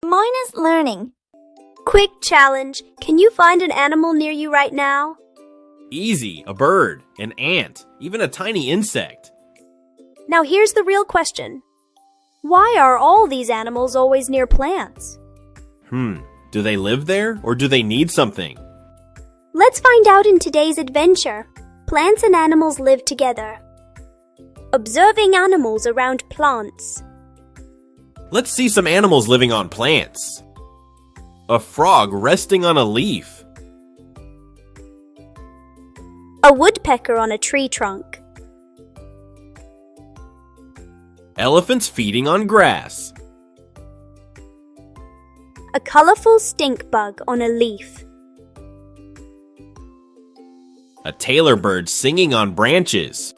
Moynas learning. Quick challenge. Can you find an animal near you right now? Easy, a bird, an ant, even a tiny insect. Now here's the real question. Why are all these animals always near plants? Do they live there or do they need something? Let's find out in today's adventure. Plants and animals live together. Observing animals around plants. Let's see some animals living on plants. A frog resting on a leaf. A woodpecker on a tree trunk. Elephants feeding on grass. A colorful stink bug on a leaf. A tailor bird singing on branches.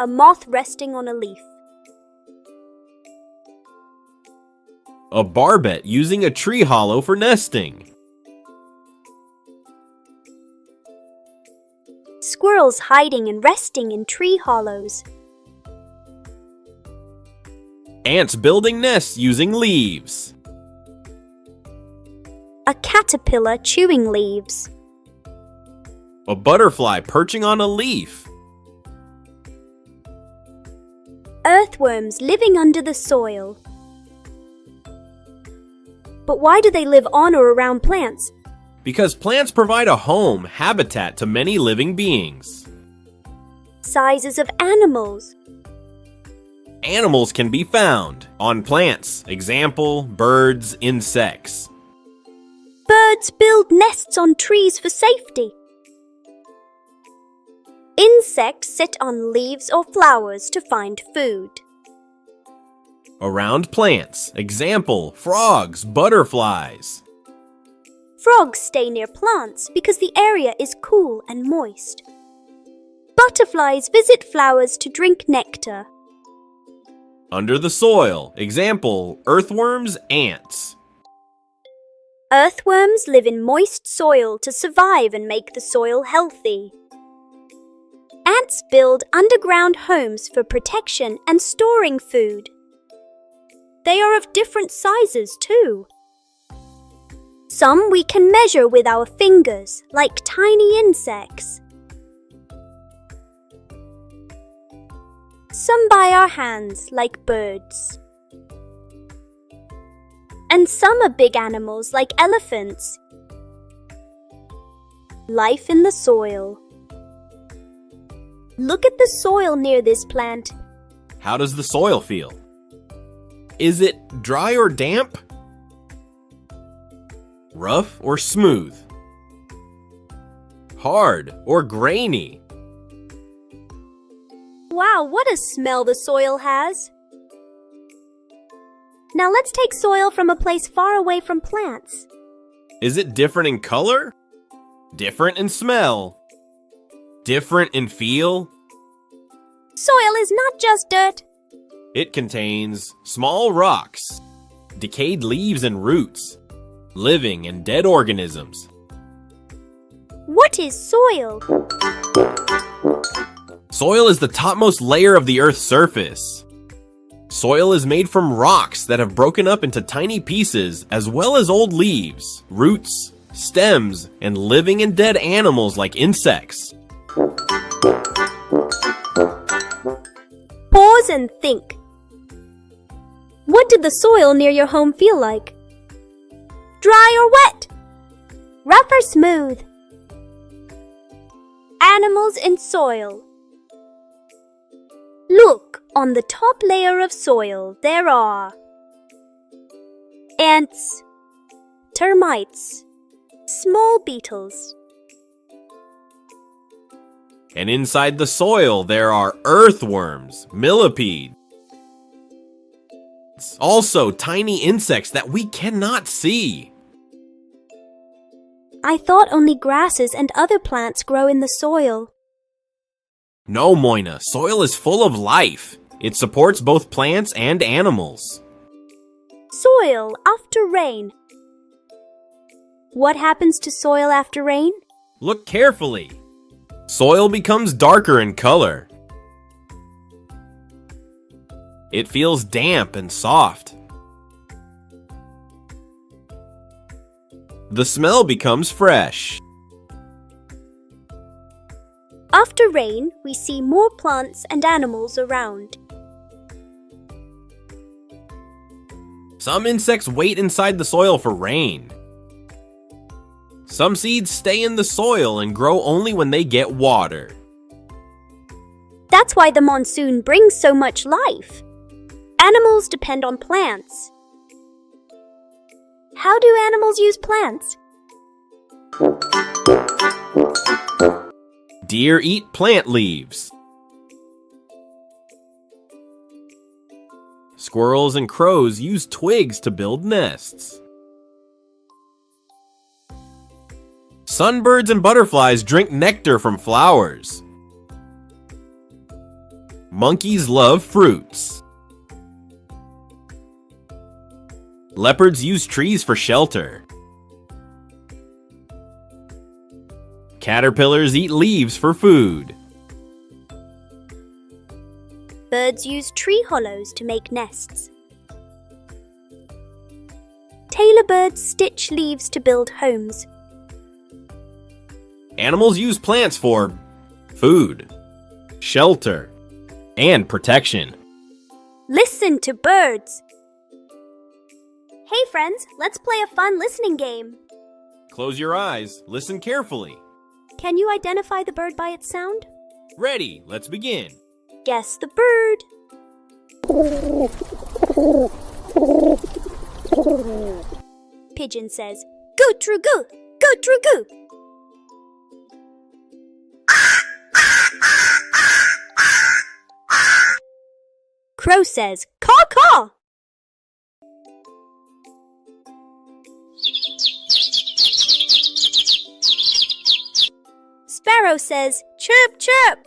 A moth resting on a leaf. A barbet using a tree hollow for nesting. Squirrels hiding and resting in tree hollows. Ants building nests using leaves. A caterpillar chewing leaves. A butterfly perching on a leaf. Earthworms living under the soil. But why do they live on or around plants? Because plants provide a home, habitat to many living beings. Sizes of animals. Animals can be found on plants, example, birds, insects. Birds build nests on trees for safety. Insects sit on leaves or flowers to find food. Around plants, example, frogs, butterflies. Frogs stay near plants because the area is cool and moist. Butterflies visit flowers to drink nectar. Under the soil, example, earthworms, ants. Earthworms live in moist soil to survive and make the soil healthy. Ants build underground homes for protection and storing food. They are of different sizes too. Some we can measure with our fingers, like tiny insects. Some by our hands, like birds. And some are big animals, like elephants. Life in the soil. Look at the soil near this plant. How does the soil feel? Is it dry or damp? Rough or smooth? Hard or grainy? Wow, what a smell the soil has! Now let's take soil from a place far away from plants. Is it different in color? Different in smell? Different in feel? Soil is not just dirt. It contains small rocks, decayed leaves and roots, living and dead organisms. What is soil? Soil is the topmost layer of the Earth's surface. Soil is made from rocks that have broken up into tiny pieces, as well as old leaves, roots, stems, and living and dead animals like insects. Pause and think. What did the soil near your home feel like? Dry or wet? Rough or smooth? Animals in soil. Look, on the top layer of soil there are ants, termites, small beetles. And inside the soil there are earthworms, millipedes. Also tiny insects that we cannot see. I thought only grasses and other plants grow in the soil. No, Moyna, soil is full of life. It supports both plants and animals. Soil after rain. What happens to soil after rain? Look carefully. Soil becomes darker in color. It feels damp and soft. The smell becomes fresh. After rain, we see more plants and animals around. Some insects wait inside the soil for rain. Some seeds stay in the soil and grow only when they get water. That's why the monsoon brings so much life. Animals depend on plants. How do animals use plants? Deer eat plant leaves. Squirrels and crows use twigs to build nests. Sunbirds and butterflies drink nectar from flowers. Monkeys love fruits. Leopards use trees for shelter. Caterpillars eat leaves for food. Birds use tree hollows to make nests. Tailor birds stitch leaves to build homes. Animals use plants for food, shelter, and protection. Listen to birds. Hey friends, let's play a fun listening game. Close your eyes, listen carefully. Can you identify the bird by its sound? Ready, let's begin. Guess the bird. Pigeon says, "Goo true goo, goo true goo." Crow says, "Caw caw." Sparrow says, "Chirp chirp."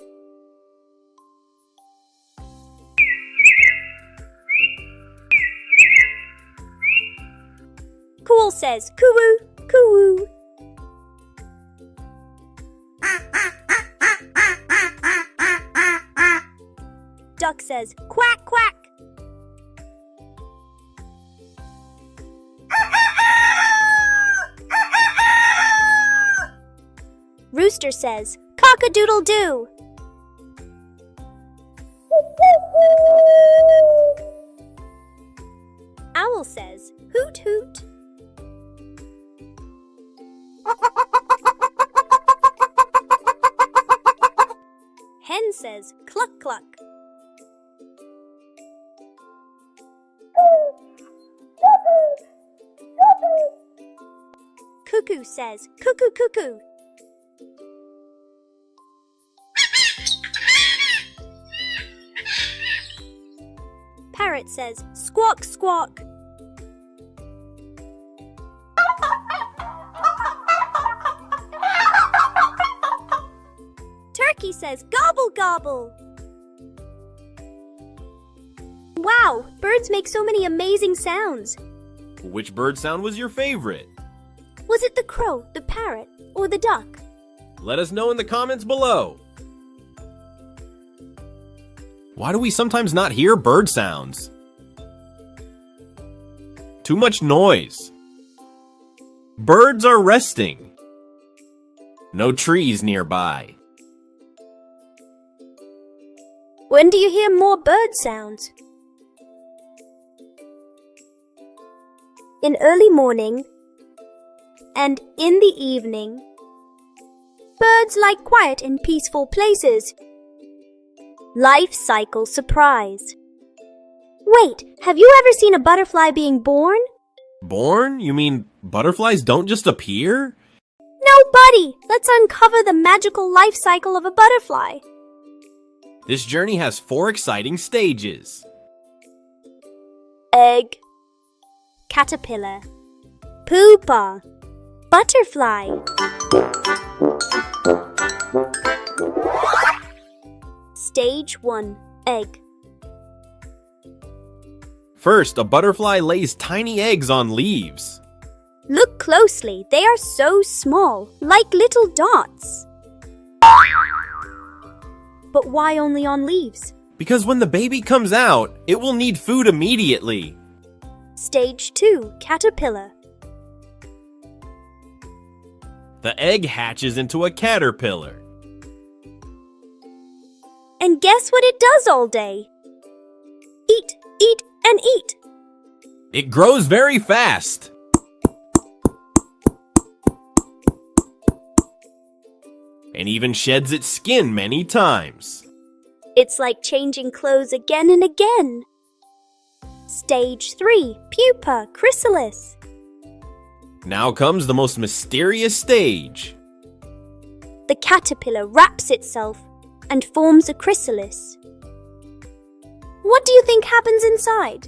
Cool says, "Coo-woo, coo-woo." Duck says, "Quack quack." Rooster says, "Cock-a-doodle-doo." Owl says, "Hoot hoot." Hen says, "Cluck cluck." Cuckoo says, "Cuckoo cuckoo." Parrot says, "Squawk squawk." Turkey says, "Gobble gobble." Wow, birds make so many amazing sounds. Which bird sound was your favorite? Was it the crow, the parrot, or the duck? Let us know in the comments below. Why do we sometimes not hear bird sounds? Too much noise. Birds are resting. No trees nearby. When do you hear more bird sounds? In early morning and in the evening. Birds like quiet and peaceful places. Life cycle surprise. Wait, have you ever seen a butterfly being born? Born? You mean butterflies don't just appear? No, buddy! Let's uncover the magical life cycle of a butterfly. This journey has 4 exciting stages. Egg, caterpillar, pupa, butterfly. Stage 1. Egg. First, a butterfly lays tiny eggs on leaves. Look closely, they are so small, like little dots. But why only on leaves? Because when the baby comes out, it will need food immediately. Stage 2. Caterpillar. The egg hatches into a caterpillar. And guess what it does all day? Eat, eat, and eat. It grows very fast. And even sheds its skin many times. It's like changing clothes again and again. Stage 3, pupa, chrysalis. Now comes the most mysterious stage. The caterpillar wraps itself and forms a chrysalis. What do you think happens inside?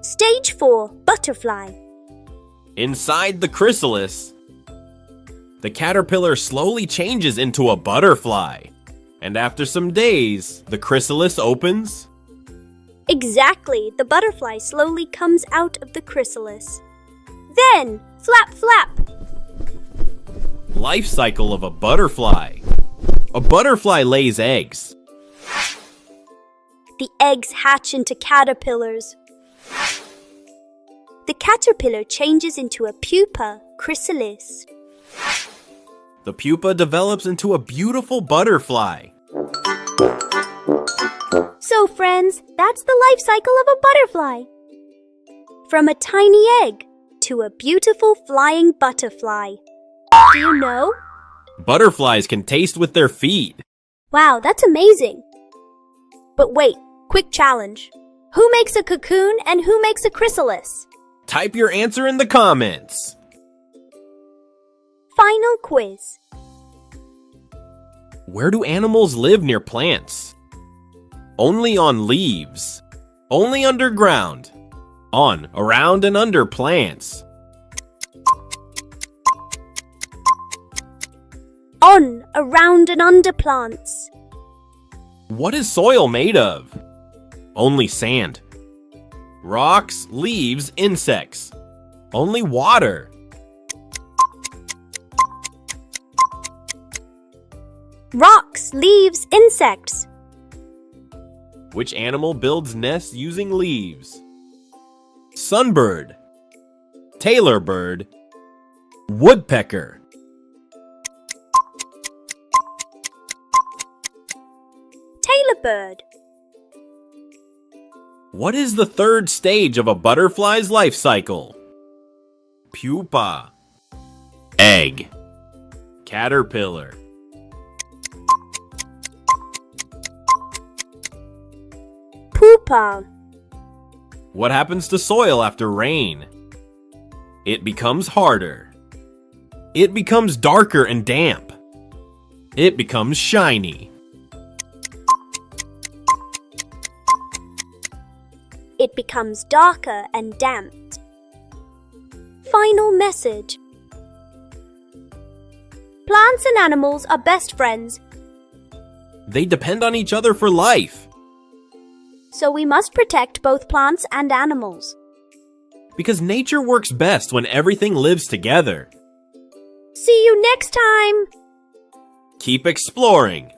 Stage 4, butterfly. Inside the chrysalis, the caterpillar slowly changes into a butterfly. And after some days, the chrysalis opens. Exactly, the butterfly slowly comes out of the chrysalis. Then, flap, flap. Life cycle of a butterfly. A butterfly lays eggs. The eggs hatch into caterpillars. The caterpillar changes into a pupa, chrysalis. The pupa develops into a beautiful butterfly. So friends, that's the life cycle of a butterfly. From a tiny egg to a beautiful flying butterfly. Do you know? Butterflies can taste with their feet. Wow, that's amazing. But wait, quick challenge. Who makes a cocoon and who makes a chrysalis? Type your answer in the comments. Final quiz. Where do animals live near plants? Only on leaves. Only underground. On, around, and under plants. On, around, and under plants. What is soil made of? Only sand. Rocks, leaves, insects. Only water. Rocks, leaves, insects. Which animal builds nests using leaves? Sunbird. Tailor bird. Woodpecker. Tailor bird. What is the third stage of a butterfly's life cycle? Pupa. Egg. Caterpillar. Pupa. What happens to soil after rain? It becomes harder. It becomes darker and damp. It becomes shiny. It becomes darker and damped. Final message. Plants and animals are best friends, They depend on each other for life. so we must protect both plants and animals. Because nature works best when everything lives together. See you next time! Keep exploring.